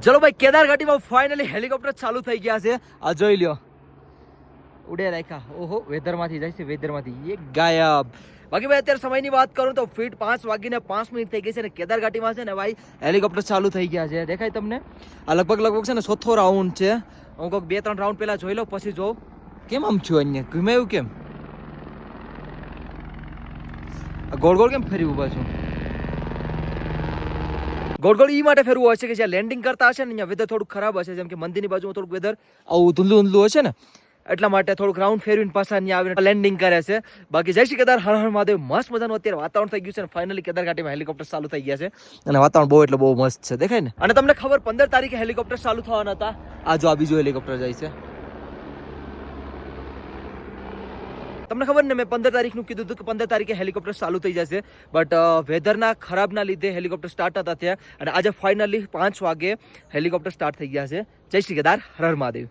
ચલો ભાઈ, Kedar ઘાટીમાં finally helicopter ચાલુ થઈ ગયા છે. આ જોઈ લ્યો, ઉડે રાખ્યા. ઓહો, વેધરમાંથી જાય છે, વેધરમાંથી એ ગાયબ. બાકી ભાઈ અત્યારે સમયની વાત કરું તો ફીટ 5:05 થઈ ગઈ છે ને કેદાર ઘાટીમાં છે ને ભાઈ હેલિકોપ્ટર ચાલુ થઈ ગયા છે. દેખાય તમને? આ લગભગ છે ને 4થો રાઉન્ડ છે. હું કોઈક 2-3 રાઉન્ડ પહેલા જોઈ લઉં પછી જોઉં કેમ આમ છું. અહીંયા ઘુમાયું કેમ? ગોળ ગોળ કેમ ફરી ઉભા છું? ગોળ ગોળ ઈ માટે ફેરવું હોય છે કે જ્યાં લેન્ડિંગ કરતા હશે ને અહીંયા વેધર થોડું ખરાબ હશે, જેમ કે મંદિરની બાજુમાં થોડુંક વેધર આવું ધૂંધલું હશે ને, એટલા માટે થોડુંક રાઉન્ડ ફેરવીને પાછા અહીંયા આવીને લેન્ડિંગ કરે છે. બાકી જય શ્રી કેદાર, હર હર મહાદેવ. મસ્ત મજાનું અત્યારે વાતાવરણ થઈ ગયું છે અને ફાઇનલી કેદાર ઘાટીમાં હેલિકોપ્ટર ચાલુ થઈ ગયા છે અને વાતાવરણ બહુ એટલે બહુ મસ્ત છે, દેખાય ને? અને તમને ખબર 15 તારીખે હેલિકોપ્ટર ચાલુ થવાના હતા. આ જો આ બીજું હેલિકોપ્ટર જાય છે. તમને ખબર ને, મેં 15 તારીખનું કીધું હતું કે 15 તારીખે હેલિકોપ્ટર ચાલુ થઈ જશે, બટ વેધરના ખરાબના લીધે હેલિકોપ્ટર સ્ટાર્ટ હતા ત્યાં, અને આજે ફાઇનલી 5 વાગે હેલિકોપ્ટર સ્ટાર્ટ થઈ ગયા છે. જય શ્રી કેદાર, હર હર મહાદેવ.